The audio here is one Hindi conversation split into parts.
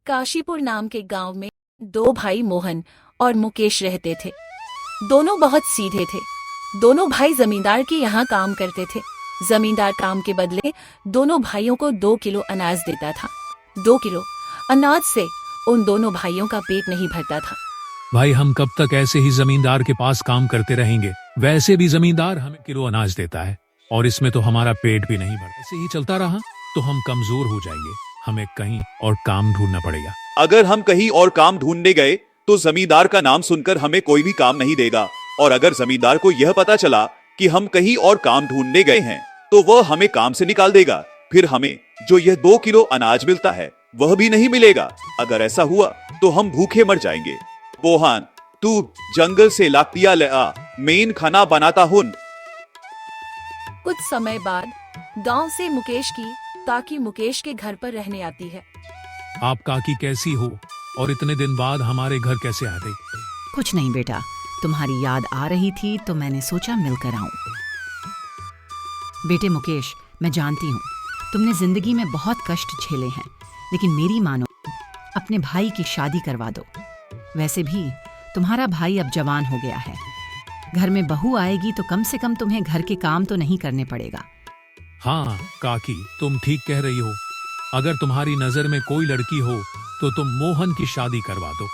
काशीपुर नाम के गांव में दो भाई मोहन और मुकेश रहते थे। दोनों बहुत सीधे थे। दोनों भाई जमींदार के यहाँ काम करते थे। जमींदार काम के बदले दोनों भाइयों को 2 किलो अनाज देता था। 2 किलो अनाज से उन दोनों भाइयों का पेट नहीं भरता था। भाई हम कब तक ऐसे ही जमींदार के पास काम करते रहेंगे? वैसे भी जमींदार हमें किलो अनाज देता है और इसमें तो हमारा पेट भी नहीं भरता। ऐसे ही चलता रहा तो हम कमजोर हो जाएंगे। हमें कहीं और काम ढूंढना पड़ेगा। अगर हम कहीं और काम ढूंढने गए तो जमींदार का नाम सुनकर हमें कोई भी काम नहीं देगा, और अगर जमींदार को यह पता चला कि हम कहीं और काम ढूंढने गए हैं तो वह हमें काम से निकाल देगा। फिर हमें जो यह 2 किलो अनाज मिलता है वह भी नहीं मिलेगा। अगर ऐसा हुआ तो हम भूखे मर जाएंगे। बोहान, तू जंगल से लाकड़ियां ले आ, मेन खाना बनाता हूं। कुछ समय बाद गांव से मुकेश की काकी मुकेश के घर पर रहने आती है। आप काकी कैसी हो और इतने दिन बाद हमारे घर कैसे आ गई? कुछ नहीं बेटा, तुम्हारी याद आ रही थी तो मैंने सोचा मिलकर आऊं। बेटे मुकेश, मैं जानती हूँ तुमने जिंदगी में बहुत कष्ट झेले हैं, लेकिन मेरी मानो, अपने भाई की शादी करवा दो। वैसे भी तुम्हारा भाई अब जवान हो गया है। घर में बहू आएगी तो कम से कम तुम्हें घर के काम तो नहीं करने पड़ेगा। हाँ काकी, तुम ठीक कह रही हो। अगर तुम्हारी नजर में कोई लड़की हो तो तुम मोहन की शादी करवा दो।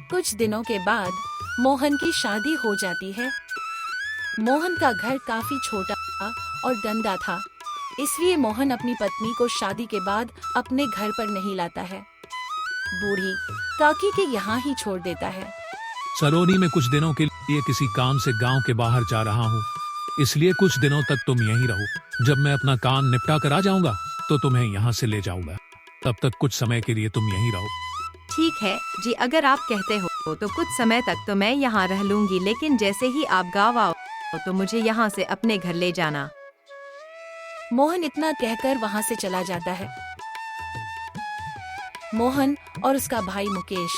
कुछ दिनों के बाद मोहन की शादी हो जाती है। मोहन का घर काफी छोटा और गंदा था, इसलिए मोहन अपनी पत्नी को शादी के बाद अपने घर पर नहीं लाता है। बूढ़ी काकी के यहाँ ही छोड़ देता है। सलोनी में कुछ दिनों के लिए किसी काम से गांव के बाहर जा रहा हूँ, इसलिए कुछ दिनों तक तुम यहीं रहो। जब मैं अपना काम निपटा कर आ जाऊंगा तो तुम्हें यहाँ से ले जाऊंगा। तब तक कुछ समय के लिए तुम यहीं रहो। ठीक है जी, अगर आप कहते हो तो कुछ समय तक तो मैं यहाँ रह लूंगी, लेकिन जैसे ही आप गाँव आओ तो मुझे यहाँ से अपने घर ले जाना। मोहन इतना कहकर वहाँ से चला जाता है। मोहन और उसका भाई मुकेश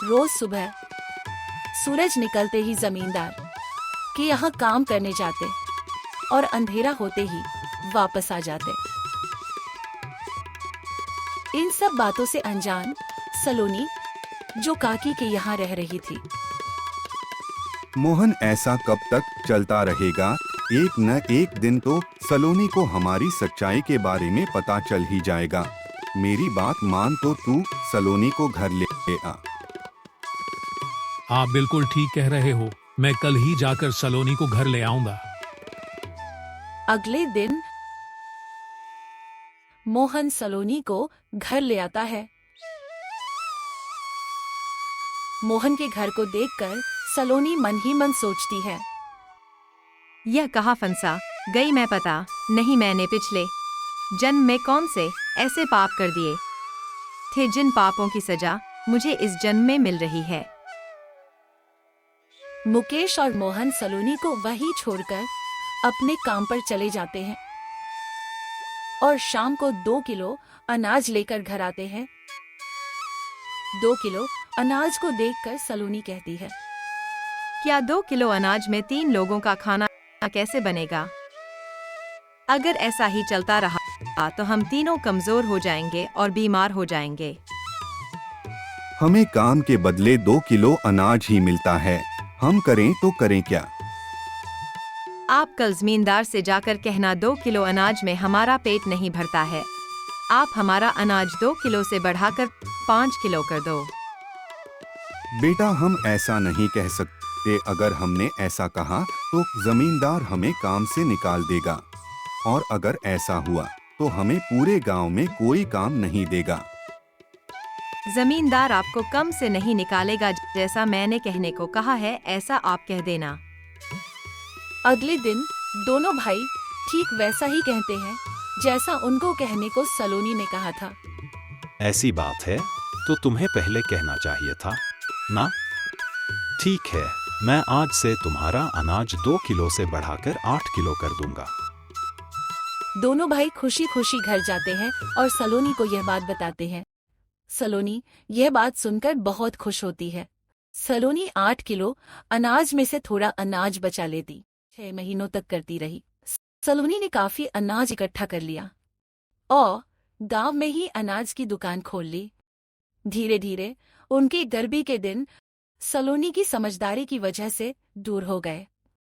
रोज सुबह सूरज निकलते ही जमींदार के यहाँ काम करने जाते और अंधेरा होते ही वापस आ जाते। इन सब बातों से अनजान सलोनी, जो काकी के यहाँ रह रही थी। मोहन, ऐसा कब तक चलता रहेगा? एक न एक दिन तो सलोनी को हमारी सच्चाई के बारे में पता चल ही जाएगा। मेरी बात मान तो तू सलोनी को घर ले आ। आप बिल्कुल ठीक कह रहे हो। मैं कल ही जाकर सलोनी को घर ले आऊंगा। अगले दिन मोहन सलोनी को घर ले आता है। मोहन के घर को देखकर सलोनी मन ही मन सोचती है, यह कहाँ फंसा गई मैं, पता नहीं मैंने पिछले जन्म में कौन से ऐसे पाप कर दिए थे जिन पापों की सजा मुझे इस जन्म में मिल रही है। मुकेश और मोहन सलोनी को वहीं छोड़कर अपने काम पर चले जाते हैं और शाम को 2 किलो अनाज लेकर घर आते हैं। 2 किलो अनाज को देखकर सलोनी कहती है, क्या 2 किलो अनाज में 3 लोगों का खाना कैसे बनेगा? अगर ऐसा ही चलता रहा तो हम तीनों कमजोर हो जाएंगे और बीमार हो जाएंगे। हमें काम के बदले 2 किलो अनाज ही मिलता है, हम करें तो करें क्या? आप कल जमींदार से जाकर कहना 2 किलो अनाज में हमारा पेट नहीं भरता है। आप हमारा अनाज 2 किलो से बढ़ाकर 5 किलो कर दो। बेटा, हम ऐसा नहीं कह सकते। अगर हमने ऐसा कहा तो जमींदार हमें काम से निकाल देगा, और अगर ऐसा हुआ तो हमें पूरे गांव में कोई काम नहीं देगा। जमींदार आपको कम से नहीं निकालेगा, जैसा मैंने कहने को कहा है ऐसा आप कह देना। अगले दिन दोनों भाई ठीक वैसा ही कहते हैं जैसा उनको कहने को सलोनी ने कहा था। ऐसी बात है तो तुम्हें पहले कहना चाहिए था ना? ठीक है, मैं आज से तुम्हारा अनाज 2 किलो से बढ़ाकर 8 किलो कर दूंगा। दोनों भाई खुशी खुशी घर जाते हैं और सलोनी को यह बात बताते हैं। सलोनी यह बात सुनकर बहुत खुश होती है। सलोनी 8 किलो अनाज में से थोड़ा अनाज बचा लेती 6 महीनों तक करती रही। सलोनी ने काफी अनाज इकट्ठा कर लिया और गांव में ही अनाज की दुकान खोल ली। धीरे धीरे उनके गर्भी के दिन सलोनी की समझदारी की वजह से दूर हो गए।